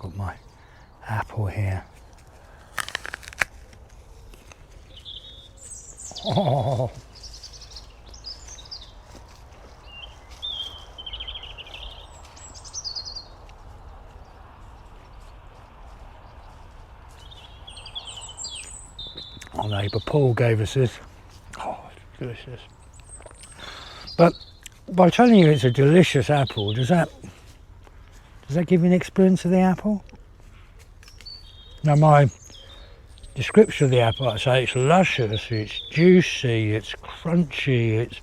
Got my apple here. Oh. Our neighbour Paul gave us this. Oh, it's delicious. But by telling you it's a delicious apple, does that give you an experience of the apple? Now my description of the apple, I say it's luscious, it's juicy, it's crunchy,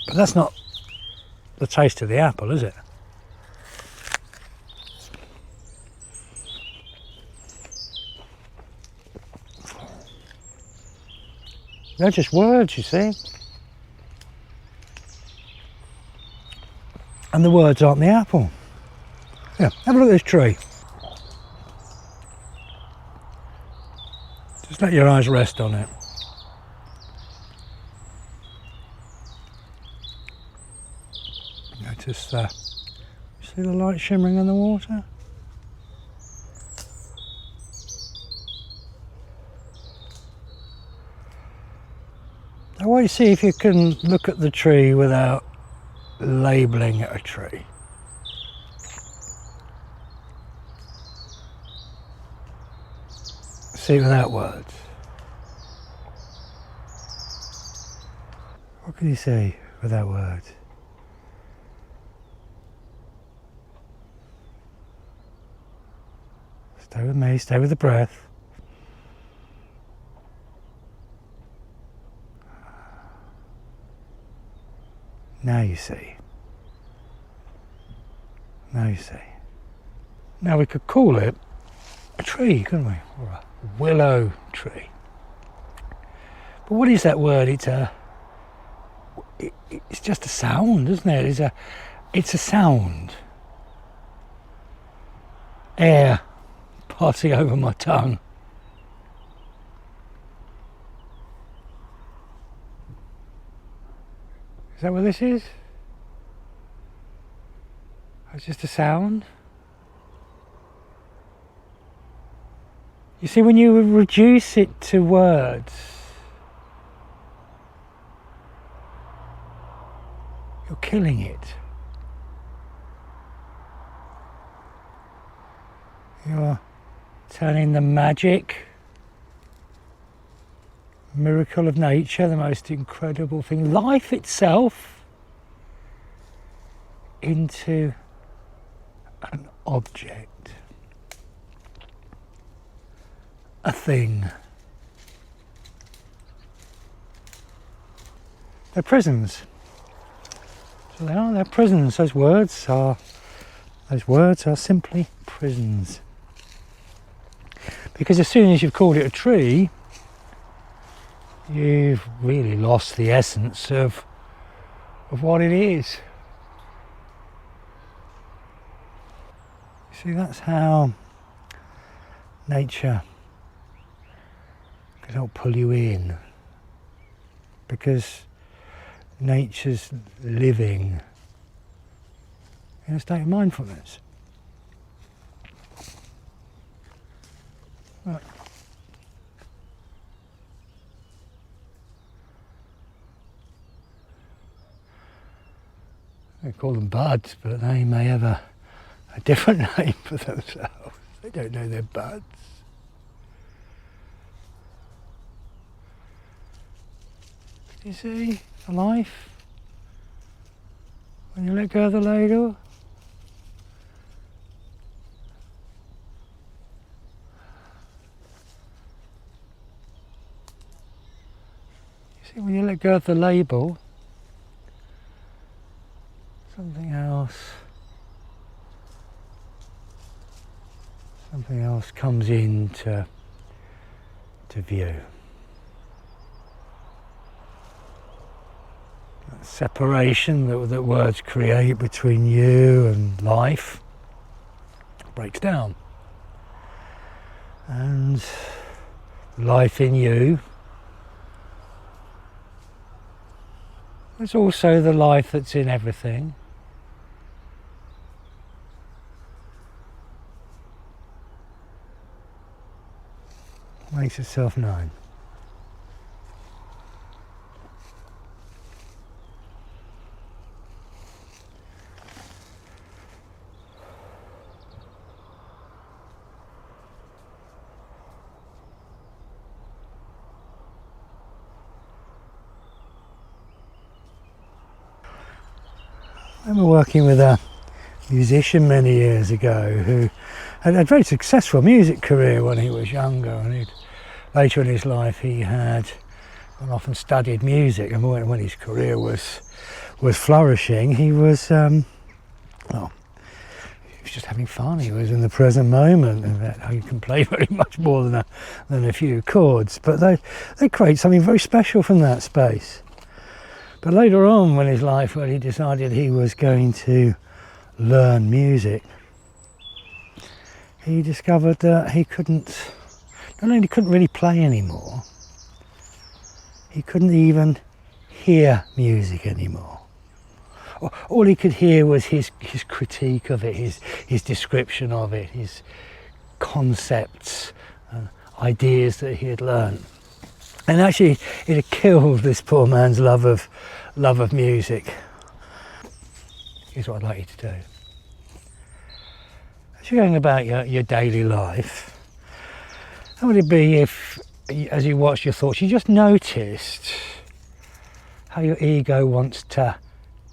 but that's not the taste of the apple, is it? They're just words, you see. And the words aren't the apple. Yeah, have a look at this tree. Just let your eyes rest on it. Notice see the light shimmering in the water? I want you to see if you can look at the tree without labelling it a tree. See it without words. What can you say without words? Stay with me, stay with the breath. Now you see. Now you see. Now we could call it a tree, couldn't we? Or a willow tree. But what is that word? It's just a sound, isn't it? It's a sound. Air passing over my tongue. Is that what this is? It's just a sound. You see, when you reduce it to words, you're killing it. You're turning the magic, miracle of nature, the most incredible thing, life itself, into an object, a thing. They're prisons. So they are, they're prisons. Those words are simply prisons. Because as soon as you've called it a tree, you've really lost the essence of what it is. You see, that's how nature can help pull you in, because nature's living in a state of mindfulness. Right. They call them buds, but they may have a different name for themselves. They don't know they're buds. You see, the life, when you let go of the ladle, you see, when you let go of the label, something else comes into view. That separation that words create between you and life breaks down, and life in you is also the life that's in everything. makes itself known. I remember working with a musician many years ago who had a very successful music career when he was younger, and later in his life he had gone off and studied music, and when his career was flourishing, he was he was just having fun. He was in the present moment, and you can play very much more than a few chords, but they create something very special from that space. But later on in his life, when he decided he was going to learn music, he discovered that he not only couldn't really play anymore, he couldn't even hear music anymore. All he could hear was his critique of it, his description of it, his concepts and ideas that he had learned. And actually, it had killed this poor man's love of music. Here's what I'd like you to do. As you're going about your daily life, how would it be if, as you watched your thoughts, you just noticed how your ego wants to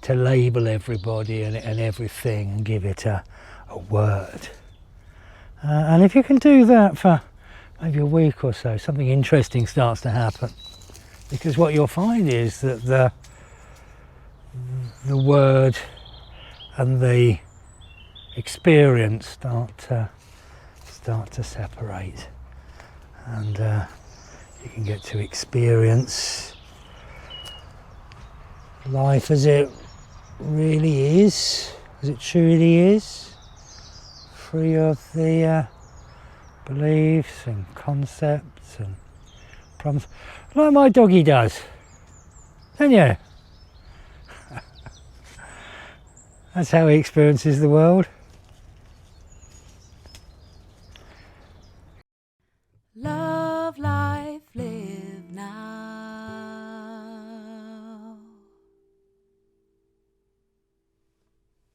label everybody and everything and give it a word. And if you can do that for maybe a week or so, something interesting starts to happen. Because what you'll find is that the word and the experience start to separate, and you can get to experience life as it really is, as it truly is, free of the beliefs and concepts and problems, like my doggy does, don't you? That's how he experiences the world.